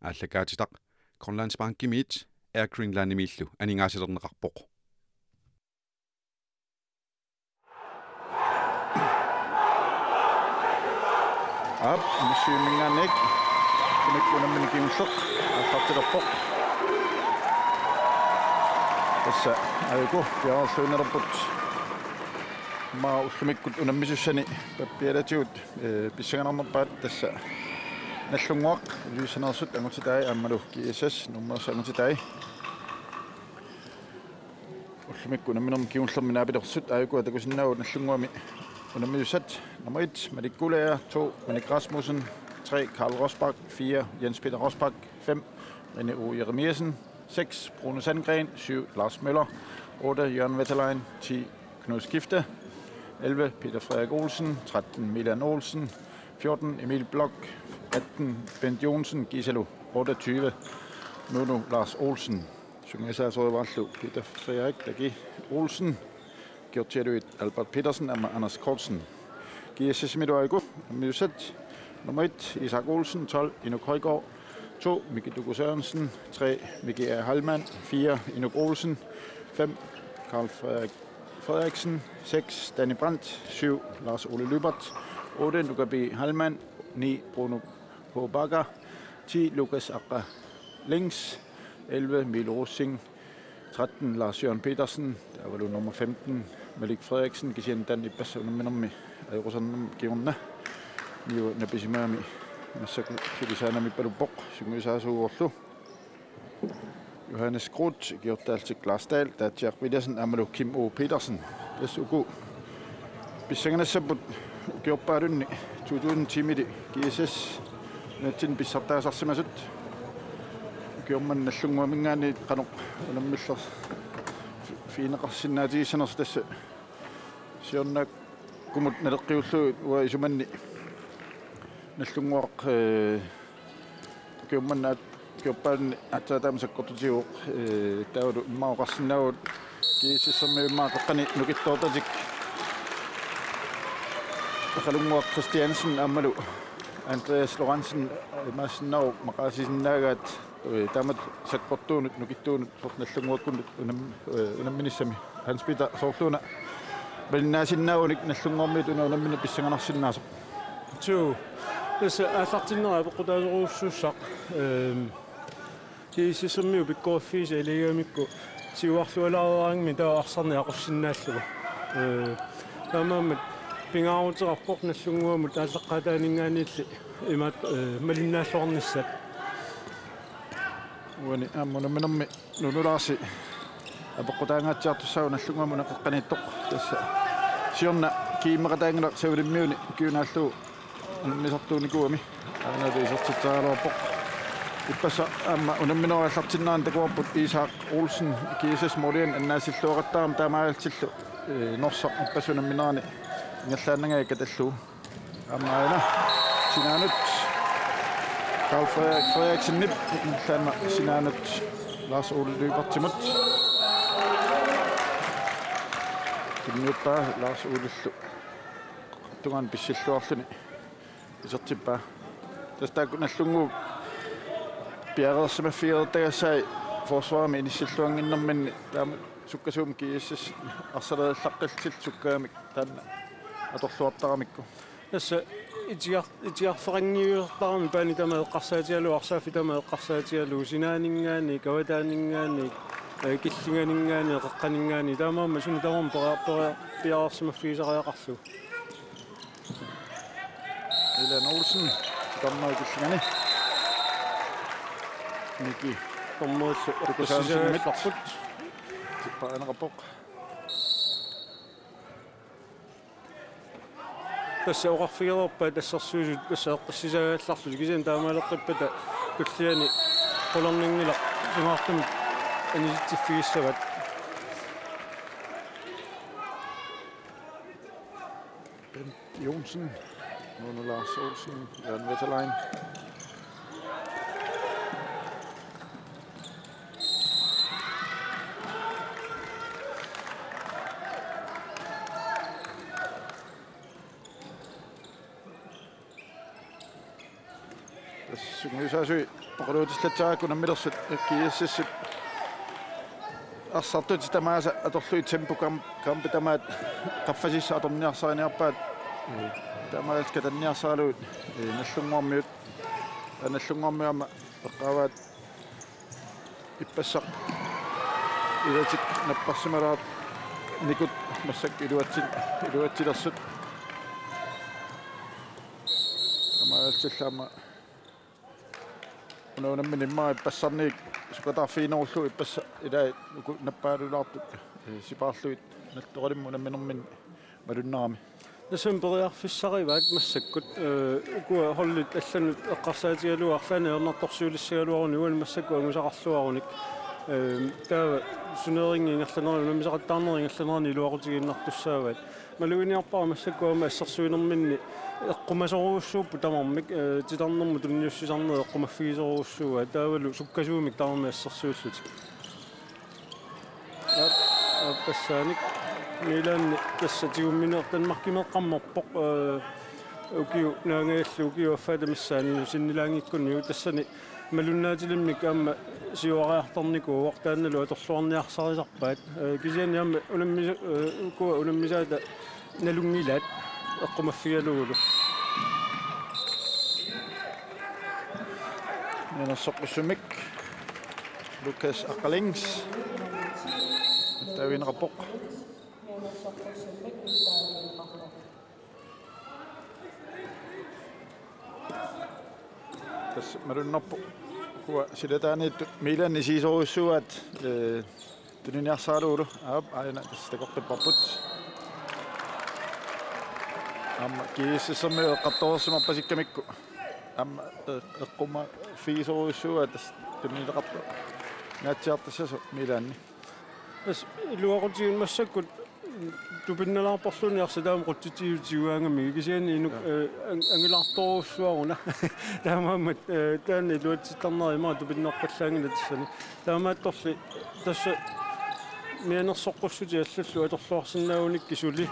ааллакаатитақ Grønlandsbankimit Air Greenlandimillu анингаасилернеқарпоқ ап мисюмингаанек кунаккунамминикиуллеқ ааллартилерпоқ тасса айку пиаарлуинерпут маа уллумиккут унаммисуссани паппиалатигут писсаганарнерпаат тасса наллунгуақ луисанерсут ангутитай аммалу кисас нуммерс ангутитай уллумикку унамминерм киуллерми наапилерсут айку атакусиннаагут наллунгуами unammisat nummer 1 Madik Gulager, 2 Manik Rasmussen, 3 Karl Rosbach, 4 Jens Peter Rosbach, 5 René O. Jeremiasen, 6 Bruno Sandgren, 7 Lars Møller, 8 Jørgen Wetterlein, 10 Knud Skifte, 11 Peter Frederik Olsen, 13 Milan Olsen, 14 Emil Blok, 18 Bent Jonsen, Giselo, 28 Nuno Lars Olsen, Sungesasrøde Vallu, Peter Frederik Dagi Olsen, Gjort Albert Petersen og Anders Kortsen. GSS Midtøjgo, Mjøsat. Nummer 1, Isak Olsen. 12, Inuk Højgaard. 2, Mikkel Dugo Sørensen. 3, Mikkel A. Halman. 4, Inuk Olsen. 5, Karl Frederiksen. 6, Danny Brandt. 7, Lars Ole Lybert. 8, Luca B. Halman. 9, Bruno H. Bakker. 10, Lukas Akka Lings. 11, Milo Rosing. 13, Lars Jørgen Petersen. Der var du nummer 15, Malik Frederiksen. Kisien Dan Ibas unamminarmi ayuqusarnam kiunna. Niu napisimami massaku filisanaami palupoq sunguisaasuuorlu. Johannes Groth giortaaltik Glasdal taatiaq Viljasen amalu Kim O. Petersen. Tasuku pissanganassaput kiorpaalunni 2010 GSS natsin pissartaasarsimasut. Kiomman nallunguamingaani qanoq unammiller fiineqarsinnaatigissaners tassa siornaak kumut naleqqiullu ua isumanni nallunguaq kiomman kiorpaalunni attaataama sakkortutiuq taavalu immaoqarsinnaagut kiisissermi immaaqeqqani nukittoortatik aqalunguaq Christiansen ammalu Andreas Lorentzen maassinnaaru maqaasisinnaagaat tamat sakkortuunut nukittuunut sornallunguakkunut unamminissami Hans Peter sorluuna balinaasinnaagunik nallunguarmiit unaminammina pissanganarsinnaasoq tu tassa aallartinneraa peqqutaaseruussuussaq kiisissermiu pikkuaffiisa iligamikku siuarlualaaraangmi taa arsarniaqussinnaallугу таамаамат пингаарутеқарпоқ наллунгуамут ааллеққатаанингааниилли имаат малиннааллуарниссат уани аммунаминерми нулулаарси апоққутаангаатсиартуссаагу наллунгуаму нақеққаниттоқ тасса сиорна кииммеқатаангилақ савилиммиуни киунааллуу унаммисартууникуами аанаалисертитсаалуарпоқ иппаса амма унамминерааллартиннаан такуарпут Isak Olsen GSS Morian аннаасиллуақаттаарам таамаалтиллу норсақ иппасунамминерани нгаллааннага каталлуу аммаана синаанут Karl Frederiksen nip ngallaanna sinaanut Lars Ole Lybertimut kinniuppaa Lars Olellu tungan pissilluarluni isertippaa tastaakku nallungu piareersimaffigertagassai forsvaarmi inissilluanginnermanni taama sukkasuum kiissas arsalerallaqqiltil sukkaamik taanna atorluartaramikku тасса итиарферанниуертарами паани тама эққарсаатиалу арсаафи тама эққарсаатиалу синаанинггаани каватаанинггаани киллинганингаани эққанинггаани таамаама суни тарум пиарерсимаффигисариақарлу Milan Olsen таммаа киллингани ники томмоос тукасаасиммит паанерапоқ тасса оqarfigerorpa тассерсуусут тасса эққиссисагаалларлу кисиан таамаалеққиппата куллиани qulorninngilaq сунгаартумик аниситсиффигиссават Bent Jonsen Nuno Lars Olsen Jørgen Wetterlein Sunguisasui Poquluutislataakku nammilersut kiississut arsartut tamaasa atorlui tempo kampitamaat qaffasissa atorniarsaaniarpaat tamaalka tanniarsaaluut nallunguarmiut nallunguarmiama eqqaavaat ippassaq ilatik napparsimaraat nikut massak iluatsilersut tamaaltillama unammin imma ippassarniik suqatarfiinerullu ipassa ilaa nappaalulaartut sipaarluit nattoqalimmu namminermin malunnaami Nasemperiarfissarivaat massakkut ukua hollit allanut eqqarsaatigaluarlani ernertorsuulissigaluaruni uan massakku angusaqarluarunik taava suneeringiingerlanerni unamisaqattaarneringerlanerni iluaqutiginnartussaavaat maluiniarpaa massakkuama assarsuinerminni eqqumasoruussuuppu tamarmik titarnermu tunniussisarner eqqumaffigisoruussuuga taavalu sukkasuumik tamarmi assarsuullutik appasaanik Milan tässä tiumminertan markimeqqammerpoq ukiu naangagallu ukiu affatamissani sinnilaangikkuni tassani malunnaatilimnik amma siuariartarniku waqtaannalu atorluarniarsarisarpaat kisiani amma unammisaata nalungilaat eqqumaffigaluulu Nenassoqqussumik Lucas Aqalings tawinaqarpoq Tas marunnerpu kuwa silataaniittu Milan isiisoruussuat tuniniarsaaluulu aina tas taqorqipparput amma kiississermi eqqartorersimappasikkamikku amma eqquma fiisoruussuat tas tuninileqartu ngaatsiartassasu Milanni Bas iluaqutigun massakkut tupinnalaarporluniarsa quttitiutiuaangami kisiani inu angilaartoruussuaruna taamaammat taanni iluatsittarnerimaa tupinnerpallaangina tassani taamaattorli tassa mianersoqqussuti allallu atorluarsinnaagunik kisuli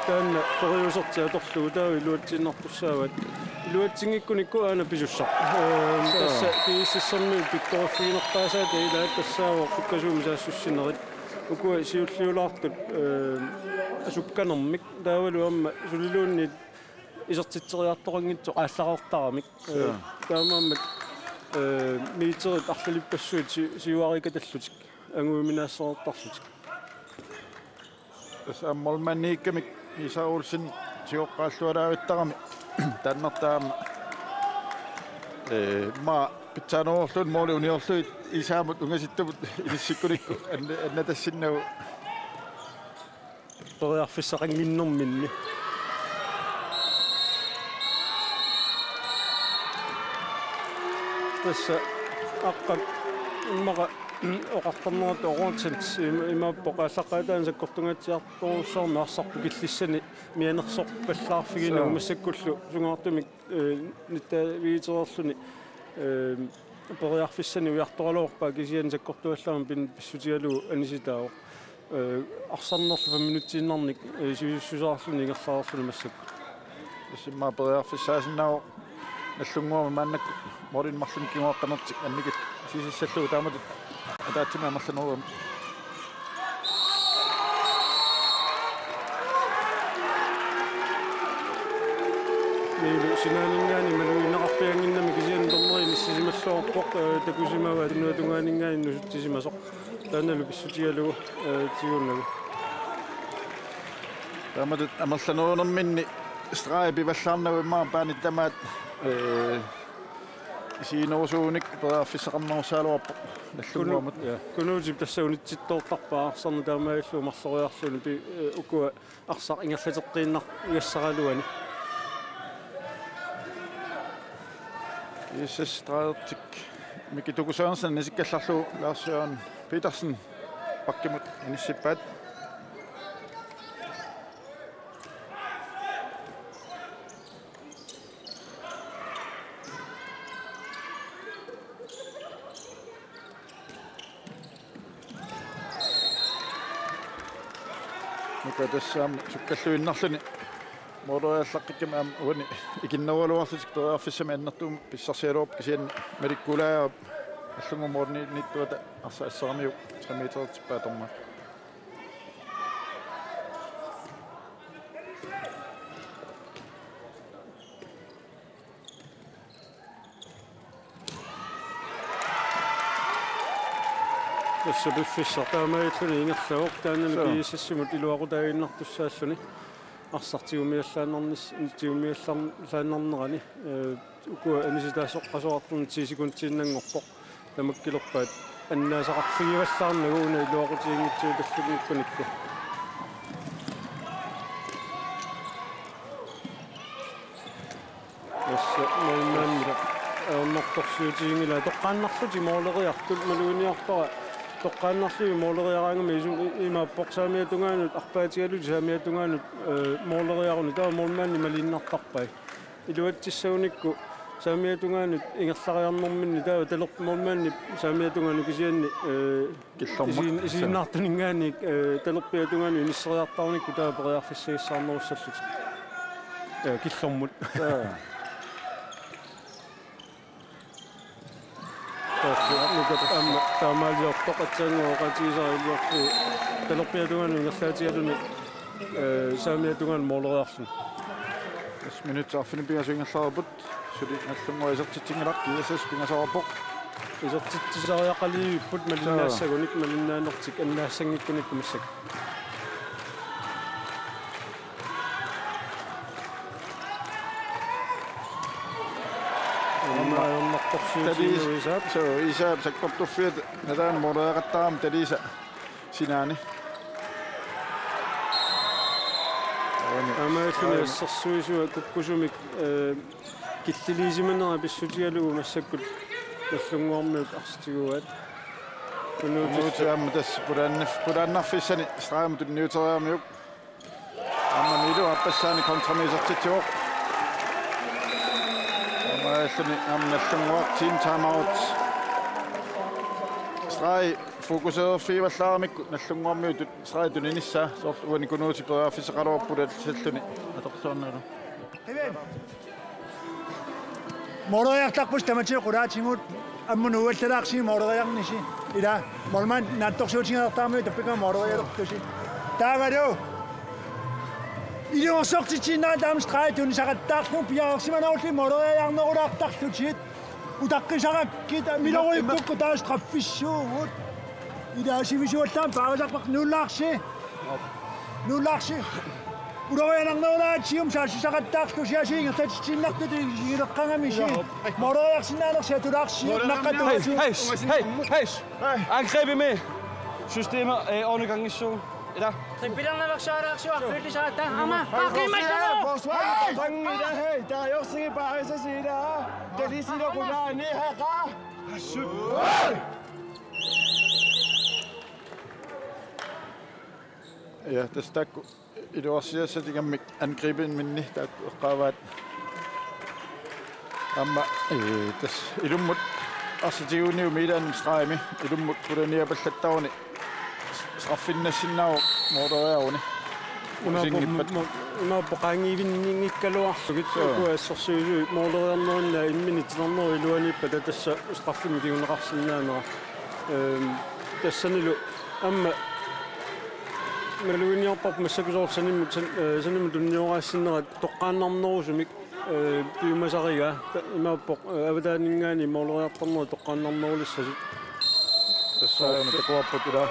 taanna toriuserti atorlugu taavi iluatsinnartussaavat iluatsinngikkunikku aana pisussaq tassa kiississermi piktoraffiinerpaasaata ilaa tassaavo qukkasuumisaasussinnerit ukua siulliulaartut asukkanermik taavalu amma suliluunni isertitseriartorangitso aallarortaramik taamaammat miiterit arlalipassuut siuarikatallutik anguuminaassерtarlutik tas ammolmanniikkamik Isaulsin siоqqааллуалаагиттарами тааннартаама ма питсаанорлун моли униорлуит исаамут унгаситтамут илиссиккуникку анна тассиннагу toriarfissaqanginnerminni tassa aqqat immaqa oqartarnerat oruutsant imaappoqaallaqaataan sakkortungatsiartorussarmi arsarpu killissani mianersorpallaarfigina umassakkullu sungaartumik nitta viitererluni periarfissani ujartoraloorpaa kisiani sakkortuallaama pin pissutigalu anisitaawo arsarnerlu 5 minutiinnarnik susarluni ingerlaarluni massakku simma periarfissaasinnaavo nallunguama maannakku morin marlun kingoaqqanertik annikit sisissallugu taamatut ataatsima marlaneruam miilu sinaaningaani maluinaqarpianginnami kisiani torneri nissisimalluarpoq takusimava tunuatungaaninggaani nusuttisimasoq taannalu pissutigalugu tiguunnagu taamatut amerlanerunerminni strae pivallaarnagu immaa paanit tamaat isiinerusuunik periarfissaqarnerussaaluarpoq nallunguamut kunuutip tassa unitsittoortarpaa arsarni taamaagallu marloriarluni pi ukua arsaq ingerlateqqiinnar ugassaraluani Isstratik Mikki Tukusaansen nisikkallarlu Lars-Jørgen Petersen pakkimut inissippaat Mutta tässä sukkalluinnarluni мордориаллаққиккам аама уани икиннавалуарлутик периарфиссами аннартуум писсарсиалууп кисиан маликкулаа аллунгуморни ниттуата арсаассарамиу 3 метртиппаа торма tässä biffissa taamaituni ingerlaoq taanana kiisassimut iluaqutaaginnartussaassuni арсартигумиаллааннарнис тиумиаллааннарнерани укуа аниситаассоққасоартун 10 секундтииннангорпоқ тамаккилерпаат аннаасақарфигиваллаарнагууна илуақутиингитсуу таллугниккуникку эсса нойннааммила аернарторсуутиингила тоққааннарлути моолериартул малуиниартара тоққааннарлуи моолериараангами имааппоқсаамиатунгаанут арпаатигалути саамиатунгаанут моолериаруни таа моолмаанни малиннартарпай илуатсиссауникку саамиатунгаанут ингерлариарнэрминни таа талерп моолмаанни саамиатунгаану кисианни исиннаартунингаани талерпиатунгаани иниссериартаарникку таа периарфиссагиссаарнеруссаллут киллэрмут таамаалиортоқатсаангуоқатигисариилиорту талерпиатунгаanu ингерлаатигалуни саамиатунгаан моолериарлун 1 minut арфинипиасуингерлаарпут сули аллунгуисертитсингалақ киасас пингасаарпоқ исертитсисариақалииппут малиннаассагуник малиннаанертик аннаассангиккуникку массак så især sakkortuffit nadaan moreeqattaam talisa sinaani амааллуни ассерсуисуа куккусумик киллилисиманера писсутигалугу массаккут наллунгуармиут арстигуат кунуутиамма тас пурааннарфиссани страамут ниутериармиук амма милу аппассаани контрамисертитсуоқ амааллуни амналлунгуар тим таймаут страи fokuseret fiivalлааramikku nallunguarmiut strai tuninissa sort uani kunuuti periarfisaqaluarpulat salluni atorsuarnalu moroyartarpus tamati qulaatigut ammun uallalaaqsi moroyarnisi ila morman naattorsuutinertarmi tappika moroyartusi taavalu ilorsortitiinaa taam strai tunisaqattaarmu piaarsimanorli moroyarnerulaartarlutit utaqqisaqakkit miloruyukkukku taas traffissuugut ida sivisuallaan paarasarpaq nullaarsi uloрианарнерулаатсиум саассисақаттаарсу сиасиингертатсиннартут игилеққангамиси мороярсинааnersia тулаарсиуп наққатуасу Hey! Angrebet med systemer overgangszo. Ja. Trippilannerverksjører, flyttisaata, hammer, bakimækkerne! Hey, der er jo sikkert bare så sige der. Det er lige sige, der kunne være ned herfra. ja tastak iluarsiassatigammik angriben minni taaqqaavaat amma tas ilummut arsitiuniu miilaan straimi ilummut kulaniapallattauni straffinnassinnao moodoriaruni unaappoqaangiivinninngikkaluarlugit kuassarsuilu mooleriarnerunna imminitinerneru iluanippa tassa straffimitiuneqarsinnaanera tassanilu amma maluiniorpap massakusoorsanimut sanimut unnioraassinnera toqqaannarnerusumik piumasariga imaappoq avataanningaani mooleriartarneru toqqaannarnerulissasit tassaana takuarputula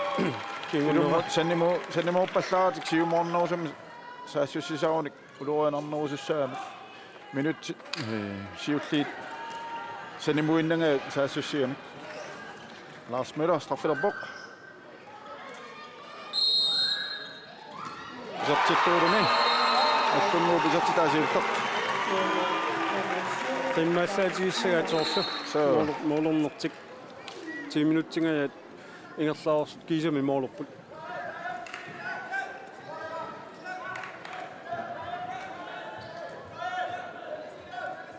sannimuuppallaaratik siumoornerusum saassussisaarunik ulorianarnerusussaami minut siulliit sannimuinnanga saassussiamik Lars Møller straffilerpoq Zertittuuluni allunguup isertitaasiultaq qimmaallaatigissagatorlu moolornertik 10 minuttingaat ingerlaarsut kiisami moolorput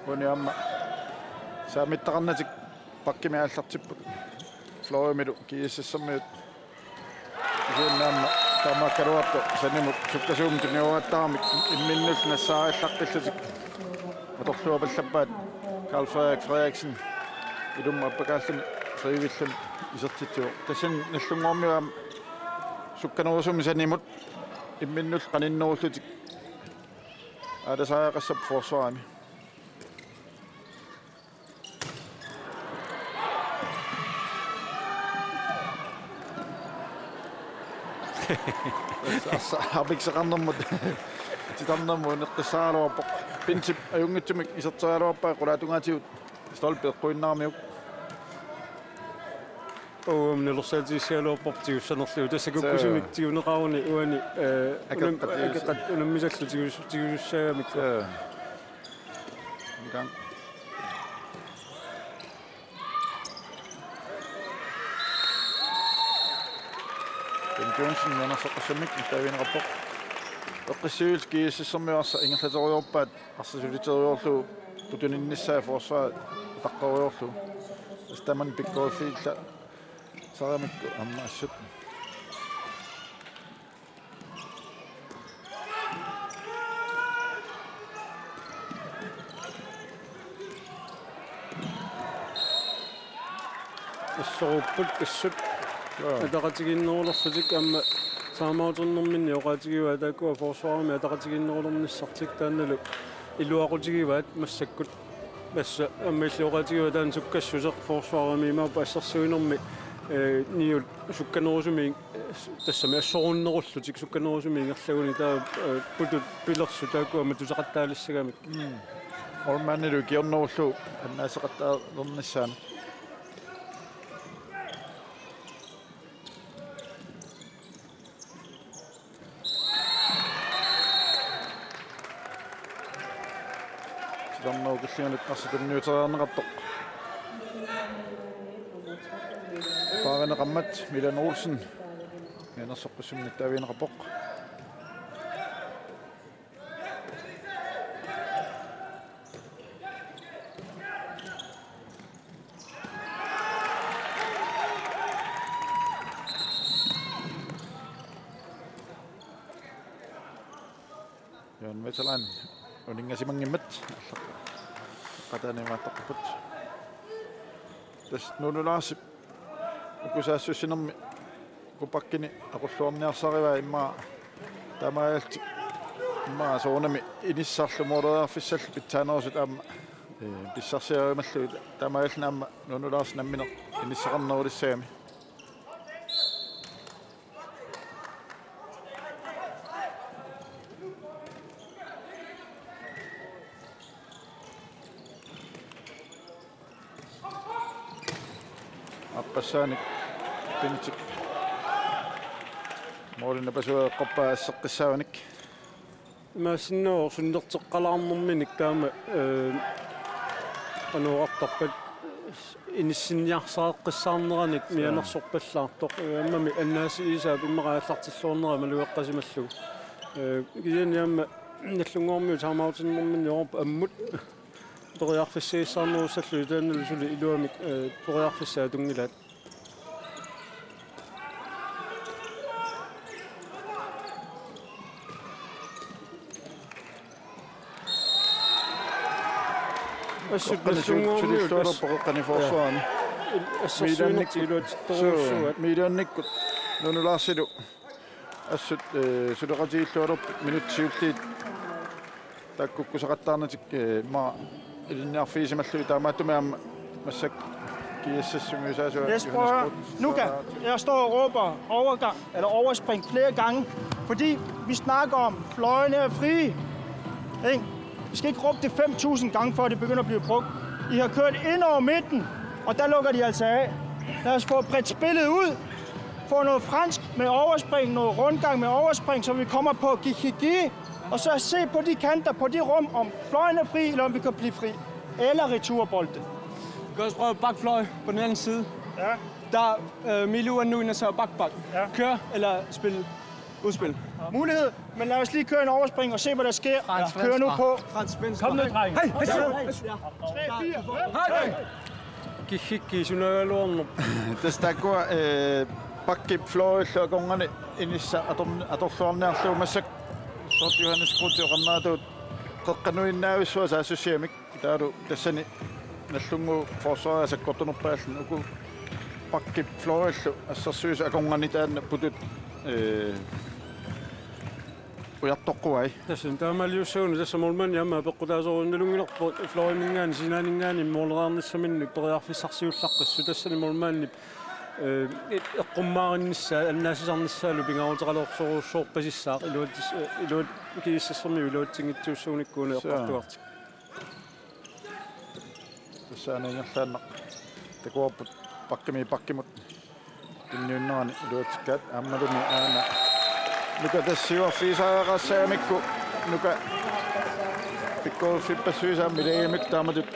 uni amma saamittaqarnatik pakkimiaallartipput florimilu kiissassammiut isiinnaamma Tämä karuattu sen mut sukkasuumtu ne ovat taamit minnus ne saa takkillut. Motorluopallappaat Carl Frederiksen idumma pakassun frivillen isartitu. Tassen nallungormiam sukkanuusumisen imut imminnus qaninnuullutik. Ada saaqassap forsvaami. Habiksakannermut titarnermu neqqissaaluarpoq pinsip ajungittumik isertorialuarpaa qulaatungatiut stolpe quinnaarmiuk нелерсаатиссиалуорпортигуссанерлуу тассакуккусумик тигунеқарни уани акеқат унаммисаллу тигуссаагамик миган Johnson нанасоққассамик тавинеқарпоқ эққиссиулски иссэрмиарса ингерлаториорпаат арсасулитериорлу тутунинниссаа форсваа таққариорлу стаман пиккофилла сарамикку аммаассут иссоруппут кассут атақатигиннерулерсутик амма саамаутернэрминни оқаатигива тааккуа форсуарами атақатигиннерулерниссартик таанналу илуақутигиваат массаккут масса аммилли оқаатигива таан суккассусеқ форсуарами имаапа ассерсуинерми ниул сукканерусуми тассами ассоруннеруллутик сукканерусуми ингерлагуни таа путут пилерсу тааккуа матусақаттаалиссагамик орманнилу киорнеруллу аннаасеқаттаалерниссаана Killingit qassitunnniuteriarneqartoq Paareneqammat Milan Olsen Enersoqqissumni taaviineqarpoq Jan Vetelan uningasimangimmat qataanimaаттaqput tas nunulaasip ukusaasussinnermi kupakkini aqulluarniarsariva imma tamaalti imma soonami inissarlumuuleerfissall pitsaanерусут аама писсарсиарималлу тамаалнаама нунулаарснаммине иниссақарнерулиссагами Appasaanik pintik moolina pasua qoppaassaqqiссaanik maasinnuor sunnerteqqalaarnerminik taama anuartarpat inissinniarsaaqqiссаарneranik mianersorpallaartoq ammami annaasi isaap immaqaallartilluornera malueqqasimallugu kianiamma nallungoormiu taamautinnerminni orp ammut toriarfissiissarnerussallu taannalu suli iluamik toriarfissaa tungilaat Sulistuarpoqqani forsvaarni miilannikkut nunulaassilu assut suleqatiillualerp minutsiulliit takkukkusaqattaarnatik maa ilinniarfiisimallu taamaattumiaamma massak kiassassumiusaasua Nuka, jeg står og råber overgang eller overspring flere gange, fordi vi snakker om fløjene er frie. Ikke? Vi skal ikke råbe det 5.000 gange, før det begynder at blive brugt. I har kørt ind over midten, og der lukker de altså af. Lad os få bredt spillet ud. Få noget fransk med overspring, noget rundgang med overspring, så vi kommer på gigi. Og så se på de kanter, på de rum, om fløjen er fri, eller om vi kan blive fri. Eller returbolde. Vi kan også prøve bakfløj på den anden side. Ja. Der Milu er nu inde og så bak. Ja. Kør eller spil udspil. Ja. Mulighed, men lad os lige køre en overspring og se, hvad der sker. Kør nu på. Kom ned, dreng. Hej, hej, 3-4. Hej. Kihikki sunaluorner. Tastakua Pakki Florilla kongani inissa atorluarniarluumassak sort Johannes Krutio qammaatut qeqqanuinnaavissua systeemik taalu tassani nallungu forsvarsakkortunerpaallun uku Pakki Florilla assarsuisa akongani taanna putut ujartoqquai tässä taamaliussuun tässä molman jamma peqqutaasorunnalungilerpo Florimingaani sinaaningaani mooleraarnissa minni periarfissarsiullaqqissu tassani molmaanni eqqummaarinnissa annaasisarnissaalu pingaruteqalorsoruussoorpasissaaq iluut kiissassermi iluuttingitsuussuunikkuuni eqqartuartik tassaanaingerlaannaq takuarput pakkimut tinniunnaani iluutikkaat aammalumi aana nuka tassiuarfiisaaqassaamikku nuka pikkoorfippassуисаами лагимик тааматут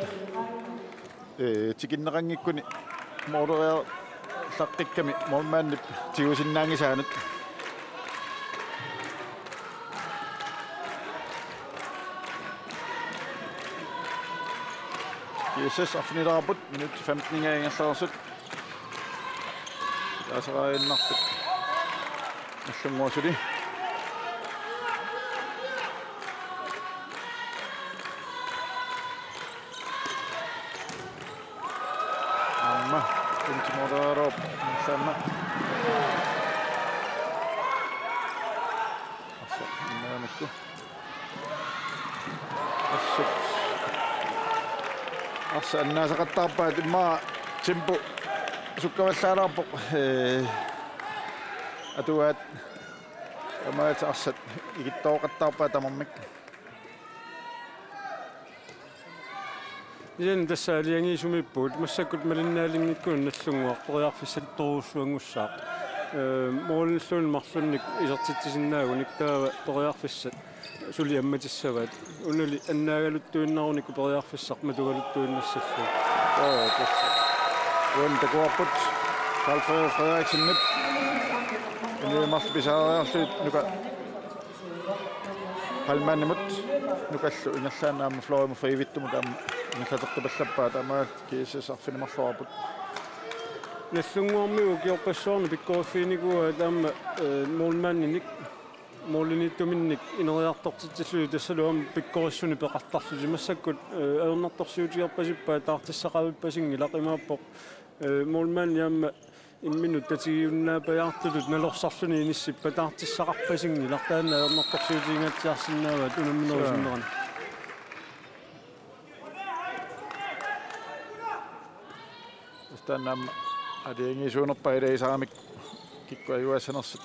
тикиннеқангиккуни моодериа саққикками молмааннип тигусиннаангисаанут Jesus afnilaraaput minut 15 ангерлаарсут таасараиннартут аллунгуасули Moderator sana. Asa innaamikku. Asa annaasaqattaarpaat imma timpu sukkavallaalaarpoq atuaat amaat assat igittooqattaarpaat amammik. Yen tässä liangiisumippuut massakkut malinnaalingikkuun nallunguarporiarfissat toruussuangussaaq moolilluun marlunnik isertitisinnaagunik taava poriarfissat suliammatissavaat unuli annaagaluttuinnarunikku poriarfissaq matugaluttuinnassalluu tässä takuarput Carl Frederiksen ini marpisaariarluut nuka palmaannimut nukallu ingerlaanaamma Florima friivittumut нахатертапаллаппаат амаат киисасарфинамарлуарпут наллунгуармигу киорпассуарни пиккорфиникуа таама моолмаанниник моолиниттуминник инериартортитсиллуи тассалуам пиккориссуни пеқартарлути массаккут аернарторсиутиарпасиппаа таартиссақавиппасинги лақимааппоқ моолмаанни аама имминут татигиуннаапаjaartulut налорсарлуни иниссиппа таартиссақарпасинги лартаана аернарторсиутиингаатсиарсинааваат унамминерусиннерани Tänään adiengi suunnoppaidei saamik kikkoa juossanossa.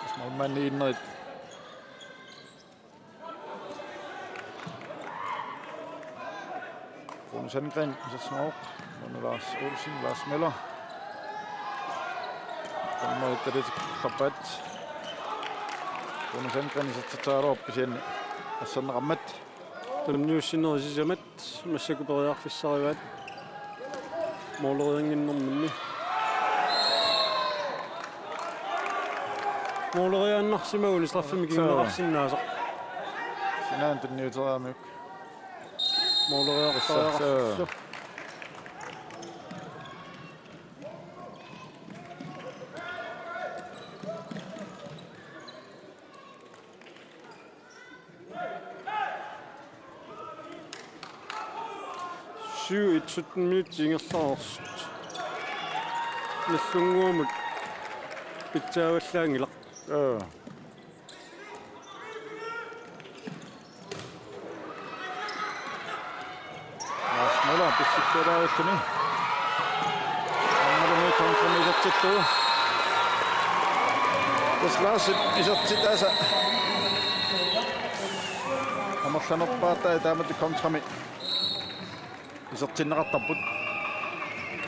Jos mä oon niin noit. Rune Sandgren, så smag. Nu Lars Olsen, Lars Møller. Den måde, det er rabat. Rune Sandgren, så tager op i sin sådan rammet. Den nye sinerisisamat, med sekundærfisserivat. Målerianginnerminni måleriannarsimauni straffimikinnerarsinnaasaq sinaan tunniuteraamik måleriartaraqarlu i 17 minutter ingerlaarssut nallunguamut pitsaavallaangilaq Lars Møller pissikkuulaavalluni ammalumi kontramisertittu tas Lars isertitaasa amarlanerpaata taamatu kontrami isertinneqartarput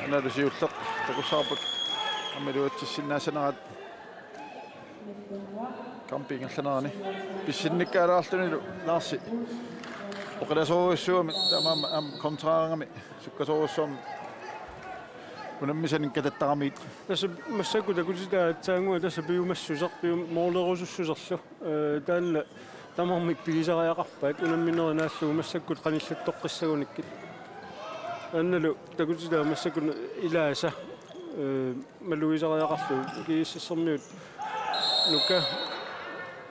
analysiulleq takussaarput ammiluutsissinnaasanarat campingerlanerani pissinnikkaalaarlunilu Larsi oqalasoruissuami tamaama am kontraarangami sukkasoruissuami unammisanin katattaramit tässä massakku takusitaa taangua tässä piumassusaq moorlerusussuserlu taanla tamarmik pigisariaqarpaat unamminerinaalluu massakkut qanillattoqqissagunikki annalu takusitaa massakun ilaasa малуисариақарлу кииссермиут нука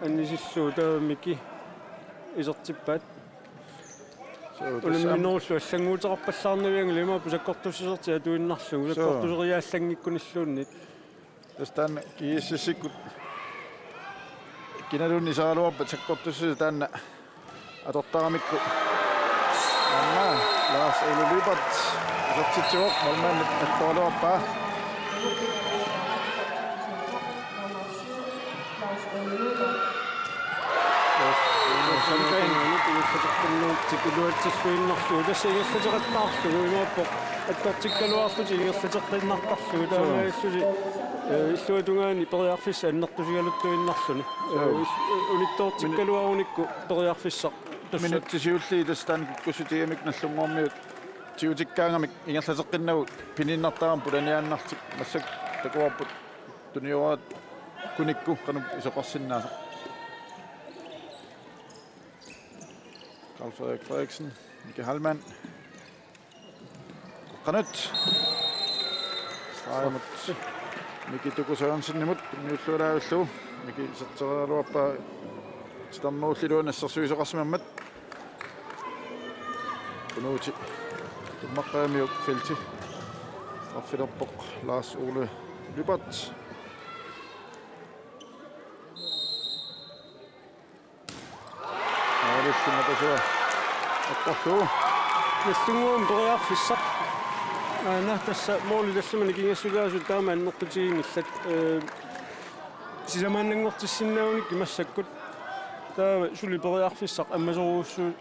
аннисиллуу таамики исертиппаат улимминоорлу аллангуутеқарпаллаарнавиангли има пусаккортуссисерти атуиннарлугу пусаккортусериааллангиккуниллууннит тастан кииссисиккут киналунни саалуарпа саккортуссис таанна атортарамикку амма лаас элулибат исертитсуоқ малмаанни аттоолуарпаа тикулуатсиллуиннарлуу тассагерлатеқаттаарлугу имааппо аттортиккалуарлути ингерлатеққиннартарлугу таамааллуси иллуатунгаани периарфисса аннартусигалуттуиннарлуни униттоортиккалуаруникку периарфиссақ минуттисиулли тастан куккусутиамик наллунгуармиут тиутиккаангамик ингерлатеққиннагу пининнартарам пуланиааннартик массак такуарпут туниораат куникку кану исоқарсиннааса Carl Frederik Frederiksen, Mikke Hallmann. Kanut. Streger mot Mikki Tuku Sørensen imod. Nyt løber der ullu. Mikki sætter op på stammålet næste søs og rasmemmet. Kunuti. Tumakka miuk felti. Straffet op på Lars Ole Lybert. Lyssna på så. Attaquu. Nästunguun periarfissaq. Nahtaassa mooli tassamani kingassulaasut taama annertutiingillat sisamannangortissinnaaunik imassakkut taama suli periarfissaq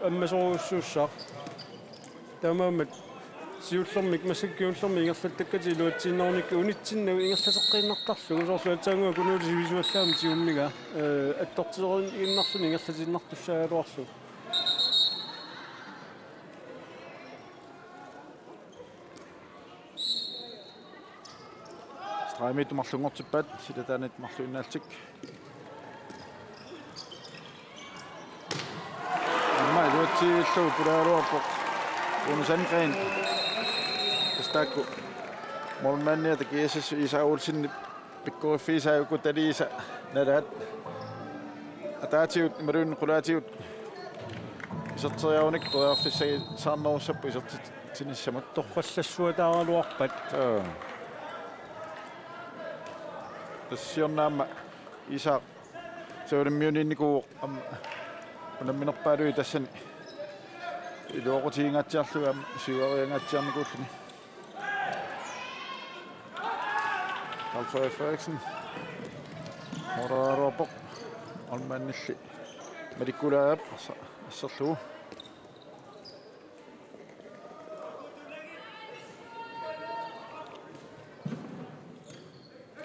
ammasoruussuussaaq taamaammat siullermik massakkiullermi ingerlattakkati luatsiinnernikku unitsinnagu ingerlateqqinnartarlugu soorluatsaangua kunuulisi visuallaami tiummiga attortiserin innarluni ingerlatinnartussaaluarlu Straimit marlungortippat silataanit marluinnaалtik Amma luatsiillu pulaaluarpoq Unusangren Stakku Molmannia takiisas Isa Olsin pikkuiffiisa kutaliisa nalaat ataatiut marun qulaatiut iserteriaunik qoriarfissa saarnerussappu isertinissamat torrallassuataaraluarpat tassiornaamma Isa seulimmiuninniku unamminerpaalui tassani iluoqutiingatsiarluga siuariangatsiarnikuulluni Carl Frederik Frederiksen Moraaruarpoq olmaannilli malikkulaap asserlugu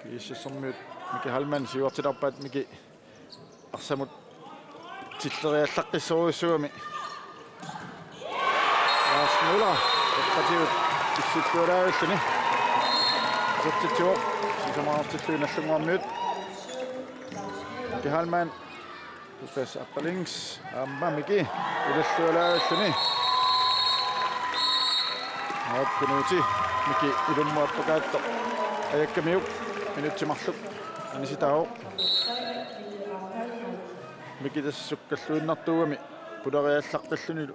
kiissassermiut Mikke Hallmann siuartilarpaat Mikke arsamut tilleriallaqqissoruissuami Lars Müller partiet issittuulaagulluni Sottitua sisamаарtilluinallunguarmiut Mikke Hallmann Lukas Appelings amma Mikke ulalluulaagulluni Haapkunuuti Mikke ilummuappakaatto ajakkamiuk minutsimarluk anisitao Mikke tassukkalluinnartuugami pulariallaqqillunilu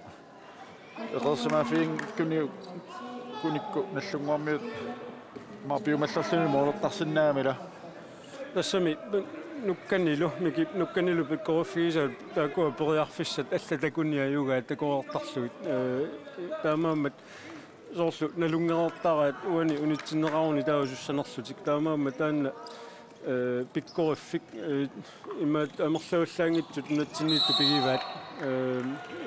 eqersamafiin kunikku nallunguarmiut marpiumallerluni moortarsinnaamila тассами нукканилу мики нукканилу пиккорффигиса таакуа периарфиссат алла такуниаюга такуартарлугит таамааммат соорлу налунгераартараат уани унитсиннеқаруни таусуссанерлутик таамаамма таанна пиккорффик имаат амерлаваллаангитсут натсиннитту пигиваат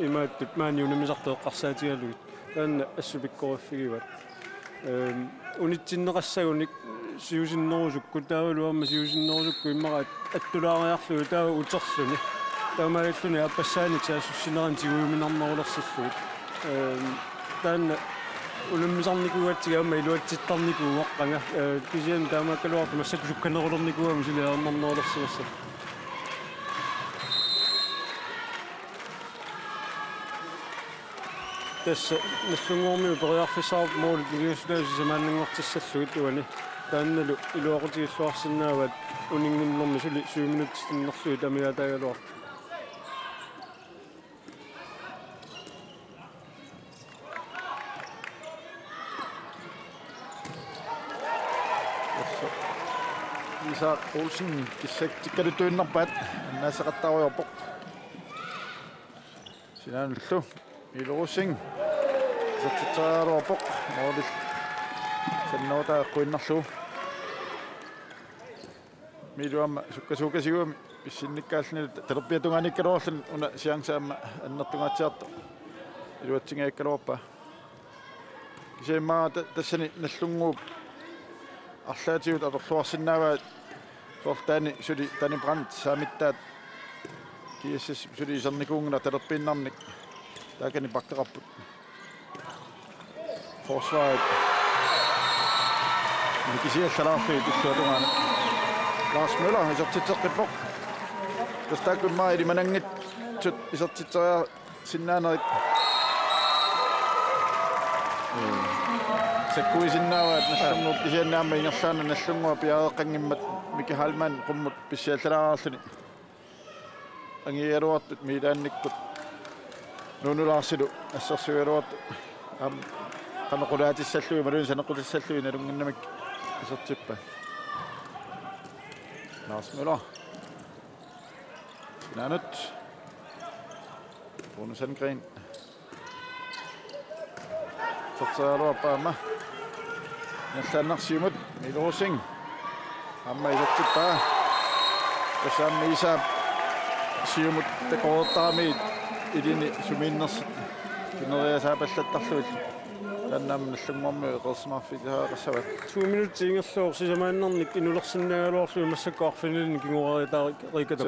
имааттут маaniунамисартеэққарсаатигалугит таанна ассу пиккорффигиваат унитсиннеқассагуник сиусиннерусукку таавалуарма сиусиннерусукку иммараат аттулаариарлугу таава утерлуни таамааллуни аппассаани таасуссинеран тигууминарнерулерсиллугит таанна улуммисарникуатсигаама илуатситтарникууоққанга кисиан таамааккалуарту массакусукканерулерникууама силиарнернерулерсигассат tässä nallunguormi periarfisaar muul kiusnausisamaanningortissallugut uani taannalu iluaqutigissuarsinnaavat uninginnermi suli 7 minuuttistinnerluu tamiataagaluar Isak Olsen kissektikkalu tuinnarpaat annaasaqattaruyorpoq sinaanullu ilurussing satsitsaaruorpoq mooril sannoota quinnerlu miluamma sukkasuukasiguami pissinnikkaalni talerpiatunganikkaluorlun una siangsaamma annertungaatiartu iluatsingaikkaluorpa kiseimmaa tassani nallunguup arlaatigut atorluarsinnaavaat sortaani suli tani brand saamittaat kiissis suli isernikuungna talerpinnarnik taakani pakkaqarput forsvaret nikisiallalaarpi tulluatungaana Lars Møller isertitseqqippoq tastaakkunmaa ilimanangit sut isertitseria sinnaanerit sakkuisinnaavaat nallunguup kisiannaamma ingerlaana nallungua piaaqangimmat Miki Halman qummut pissiallalaarluni angialuartut miilaannikkut nunulaarsilu assersuiluartut qanequlaatissallui maluun sanequlissallui nalunginnamik isertippa Lars Møller Nanut Rune Sandgren Tortsaluarpaama Nallanarsiumut Milosing Amma isertippaa tasaammi isaap siumut teqortaami ilini sumiinners kineriasaapallattarluit tannaam nallungormi eqersmarfisaaqassavat 2 minuutsi ingerluor sisamaannernik inulersinnagaluarlu massakkaarfinilin kinguriaritaarikatu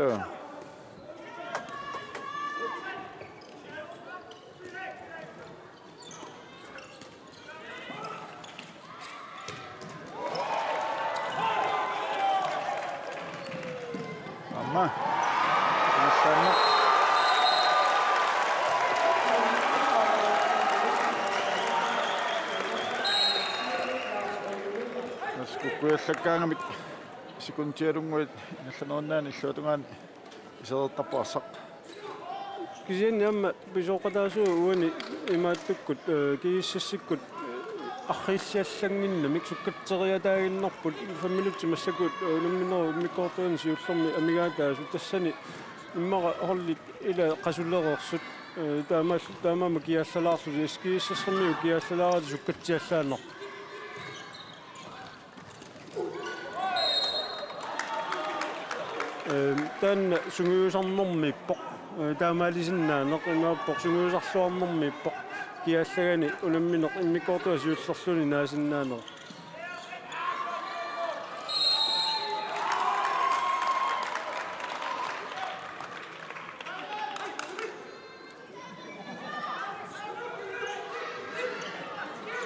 Kuiallakkaangamik sikuntialunguit nallanernaan illuutungaan isertarpuarsaq kisianni amma pisoqataasuu uani imaattukkut kiissassikkut arriissiallanginnamik sukkatseriataaginnerput 5 minuutsi massakut ulummineru mikkortuani siullermi amigaataasu tassani immara horlik ila qasullereersut taamaama kiaallalaarsusi iskiissassermiu kiaallalaarati sukkatsiallaanner Tän sunguusarnermippoq taamaalisinnaanneq imaappoq sunguusarluarnermippoq kiallagani unamminoq immikkortua siullerluni naasinnaanneq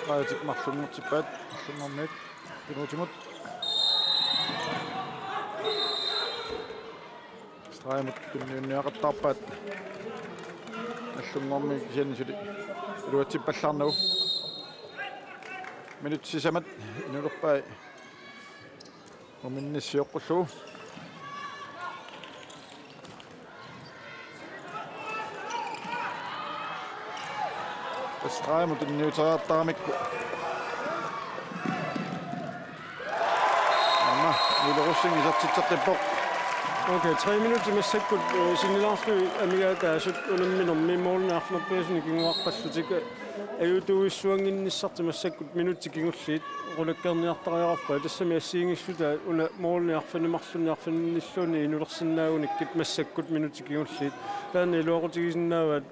Raatik marlungurtippaat marlungorniit pinuutimut Straimut tunniunniaqattarpaat nallungormi kisiannisuli iluatippallarnagu minutsisamat inulerpai uminnissiоққуллу Straimut tunniuteraartaramikku Anna nilerussing isertitseqqippoq Okay, 3 minuutti massakkut sinilaarslu amigaataasut unamminermi moolnaarnerpiasuni kinguaqqallutik ajutuissuanginnissarti massakkut minuutti kingulliit qulakkerniartariarappa tassami assiingissuta una moolniarfanimarluniarfaninnissuuni inulersinnaagunikit massakkut minuutti kingulliit taanni iluaqutigisinnaavaat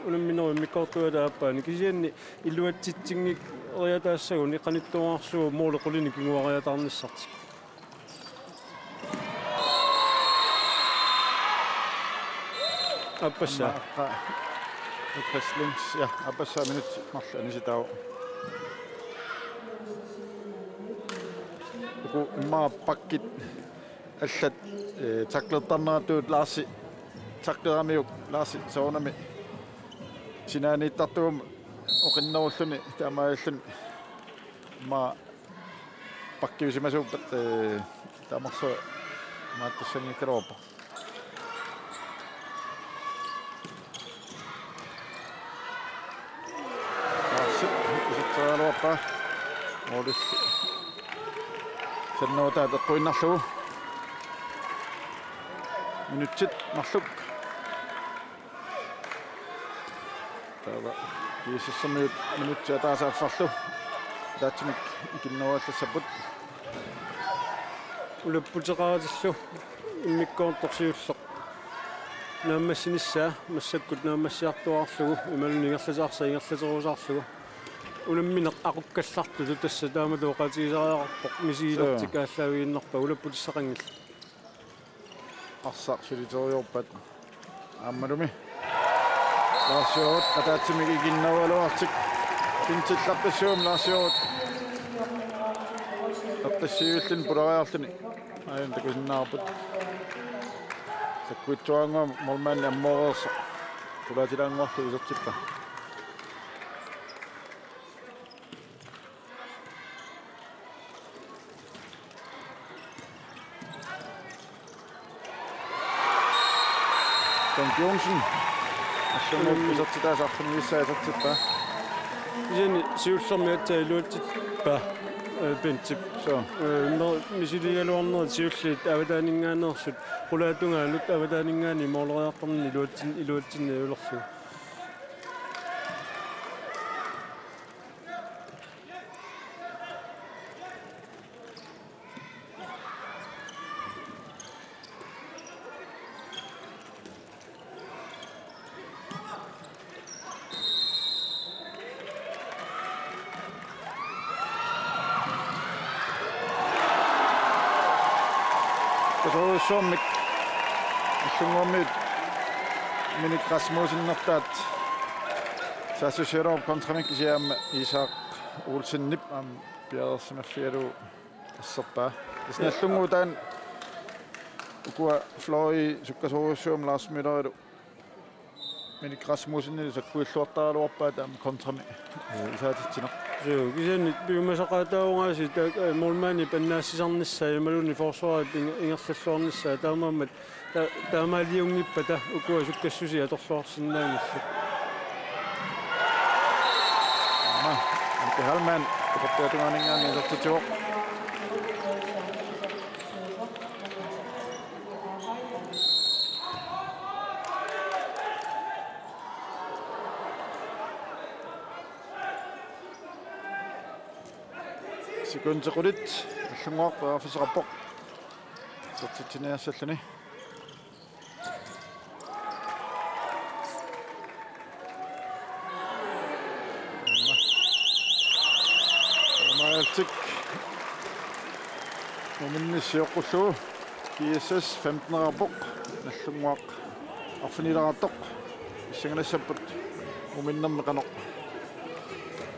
unammineru mikkortuataappaani kisianni illuatsitsingik riataassaguni qanittuarsuo moolequlini kinguariatarnissarti Appassa. Wrestlings, ja, appassa minut marlani sitau. Ku maa pakkit allat taklertarneratuut Larsi takleramiuk Larsi soonami sinaaniittartuum oqinnerulluni taamaallun ma pakkivisimasuuppat taamarsu maattassangikkaloorpa isitsaluarpa olis sannuutaa teqquinnarlugu minutsit marluk taava kiisissermiut minutsia taasaaffарlu taatsimik ikinnuallassaput улаппутеқаратиллу иммиккоорторсиуллеқ нааммассинissaa массаккут нааммассиартуарлугу ималунигерлатаарса ингерлатерусаарлугу уламминеқ ақуккалларту тасса таамалуоқатигисариақарпоқ мисиилертик ааллаагииннарпа улаппутиссақангилла арсаарсулиториорпат ааммалуми лаасиорут атаатсимик игиннавалуартик финтилларпассуум лаасиорут аттассиуиллин пулариарлуни аин такусиннаарпут саккуитсуангуа молмаани аммоорерса пулаатилаангуарлу исертиппа Jonsen ашшумук исертитаасаарфунивиссаасартиппа исини сиуллэрмиатсаилуутиппа пентип so мисилигалуарнер сиуллит аватаанингаанерсут qulaatungaalut avataanингаани моолериартарни илуатсинна юлерсу sommik sungomit minik Rasmussen-nertaat saasusiorop kontramikisiam Isak Olsen-nip am piadersimerfialu asserpaa isnallunguutaan ukua Flori sukkasoruussuum Lars Müllerilu minik Rasmussen-ni sakkuilluartaraluarpaat am kontrami isaatitsinaq so kisanit biumasaqaataungaasi molmaani pannaassisarnissa yamaluni forsvarat ingerlalluarnissa taamaammat taamaaliungippata ukua sukkassusi atorluarsinnaangissa Antti Halmeen kopattiatunganingaani isertitiuq Sekundequlit allunguarpa afisaqappoq sertitiniassalluni Maaltik uminnissiuqqullugu kiissas 15-arpoq nallunguaq arfinilerartoq issanganassappat uminnermeqanoq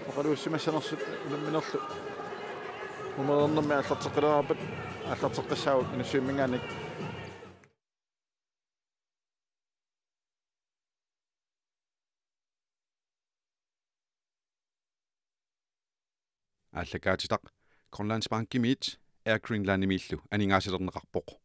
oqaluussimassanersut ulamminerlu umernermi аллартеққилерапат аллартеққиссаагут инуссуиммингааник аллакаатитақ Grønlands Bank Image er Greenland imillu aningaasilerneqarpoq